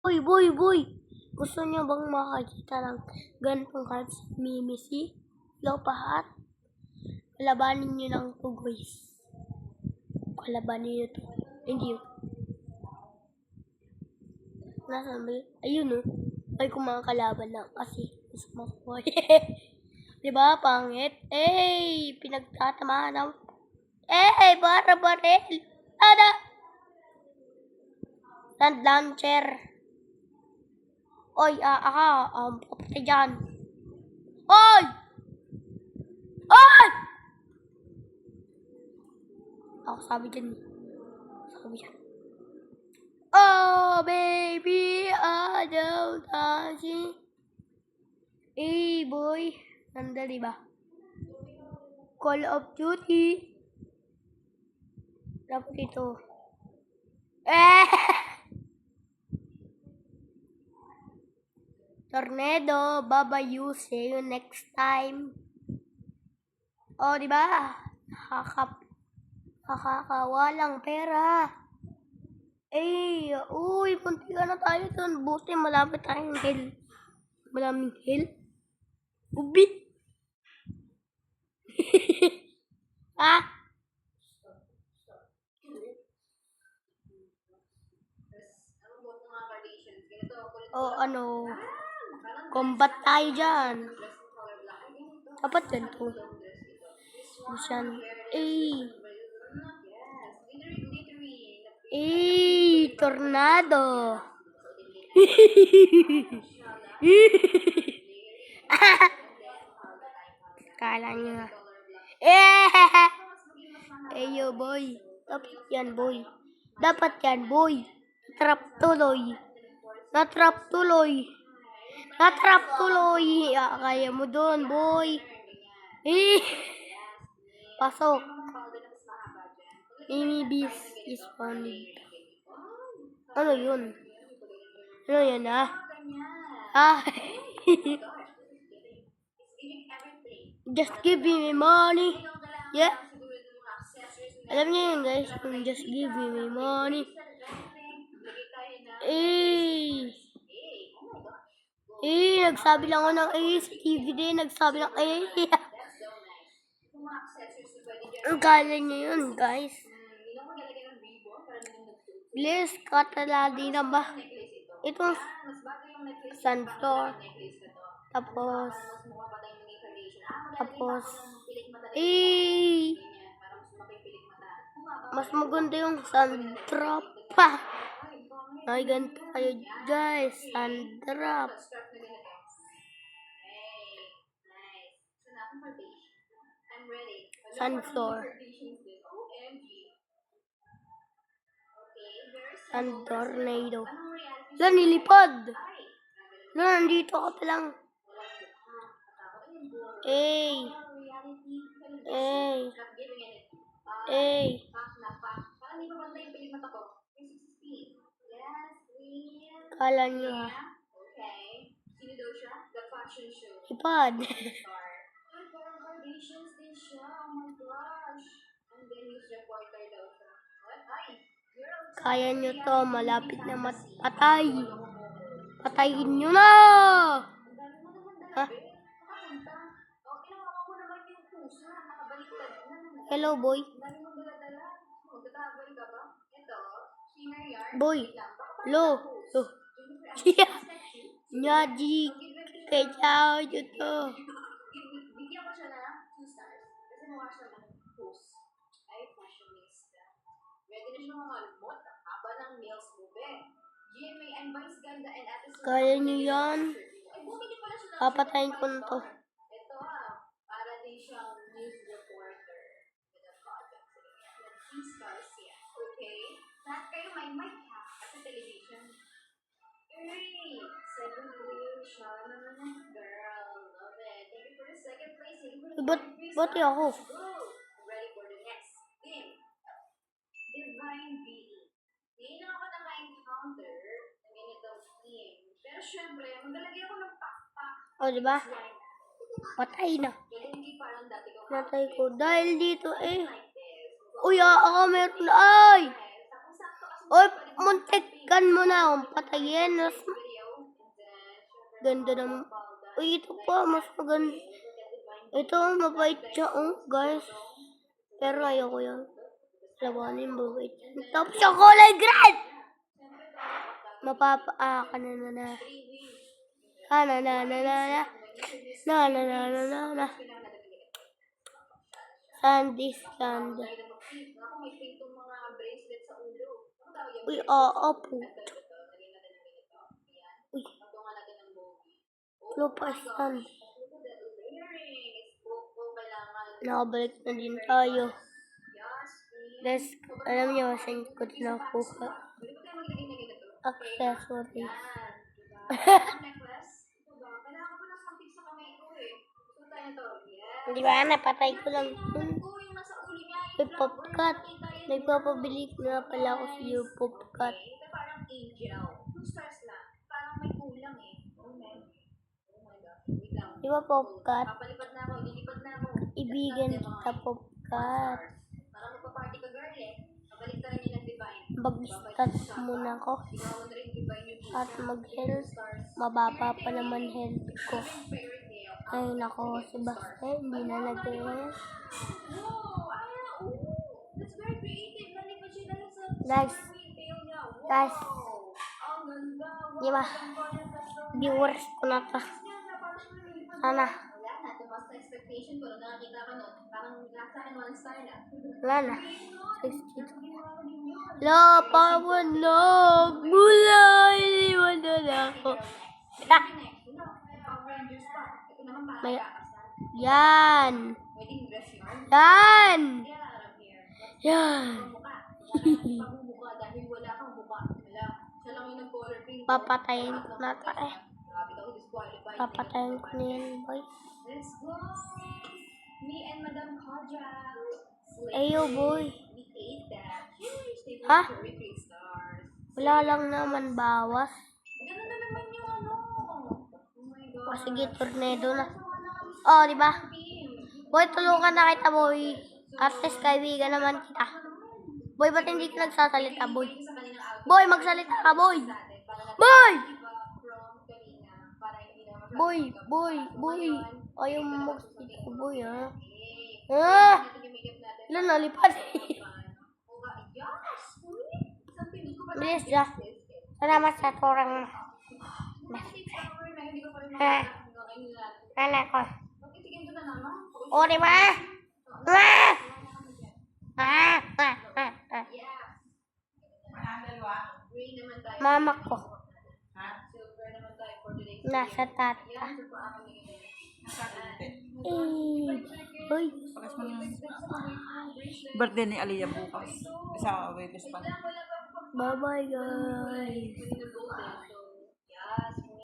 Boy! Gusto niyo bang makakita ng ganitong cards? Mimisi? Lopahat? Kalabanin niyo lang to, guys. Kalabanin niyo to. Hindi yun. Nasaan ba yun? Ayun, oh. Ay, kung mga kalaban lang. Kasi, gusto makuha. Diba, pangit? Pinagtatamaan ng... para baril! Ada! Land launcher. Oy, papatay dyan. Oy! Ako sabi dyan. Oh, baby, I don't touch it. Boy. Nandali ba? Call of Duty. Dapat ito. Tornado, bye-bye, see you next time. Oh, diba? Nakakawalang pera. Uy, punti ka na tayo dun. Buti malapit tayong hill. Malaming hill. Ubi. Combat tayo dyan. Dapat ganito. Busyan. Tornado. Kala niya. Yo, boy. Dapat yan, boy. Natrap tuloy. Kaya mo doon, boy. Pasok. Beast is funny. Ano yun? Ano yan, Just give me money. Yeah. Alam niyo yun, guys. Just give me money. Nagsabi lang ako ng sa TV din. Nagsabi lang Ang kala niyo yun, guys. Please, kataladi na ba? Itong sunflower. Tapos, mas maganda yung sandrop pa. Ay, ganito kayo, guys. Sandrop. Sunflower. Tornado. Nilipad. Nandito ka pa lang. Kala nyo, Lipad. Kaya nyo to, malapit na matay. Patayin nyo na! Hello, boy. Lo. Nyaji, kaya nyo to. Bigyan ko siya na 2 stars. Kasi mukha siya mag-post. Ay, fashionista. Pwede na siya mamalmot. Haba ng nails mo, be. GMA and Vice Ganda and Episode. Kaya niyo yan. Papatayin ko na to. Ito para din siyang news reporter. With a project. 2 stars yan. Okay? Lahat kayo may mic ha. Kasi television. 7 grade siya naman. Girl, love it. Thank you for the second place. Ba't ako? Ready for the next game. Divine Being. Ngayon ako naka-encounter ng ganitong team. Pero syempre, maglalagay ako ng pakpak. O, diba? Patay na. Natay ko. Dahil dito Uy, ako meron na. Uy, muntik. Balikan mo na akong patayin. Mas ganda ng... Uy, ito pa. Mas maganda. Ito, mabait siya, guys. Pero ayoko yan. Labanin, mabait yan. Tapos yung kulay green! Mapapaakan na. Na. Sandy's Land. Uy, po. Uy. Lupas yan. Nakabalik na din tayo. Guys, alam niyo, saan ko din nakuha. Accessories. Di ba, napatay ko lang yun. May popcat. Nagpapabili na pala ako sa iyo, popcat. Di ba, popcat? Ibigan kita, popcat. Mag-start muna ko. At mag-health. Mababa pa naman health ko. Ay, nako, si Basta, hindi na nag-health. Guys, di ba? Viewers ko na to. Sana. Wala na. 62. Lo, pawan na. Gulay. Iwan na ako. Yan. Papatayin ko na tayo. Papatayin ko na yan, boy. Ayo, boy. Ha? Wala lang naman bawas. O, sige, tornado na. Oh, di ba? Boy, tulungan na kita, boy. At least kaibigan naman kita. Boy, ba't hindi ka nagsasalita, boy? Boy, magsalita ka, boy. Boy! Boy. Ayaw mo magsalita ko, boy, ha? Ilan nalipad? Bilis, ja. Salamat sa turang. Anak ko. O, di ba? Mama ko. Nasa tata. Uy. Birthday ni Aliyah bukas. Sa Webes pa. Bye-bye, guys.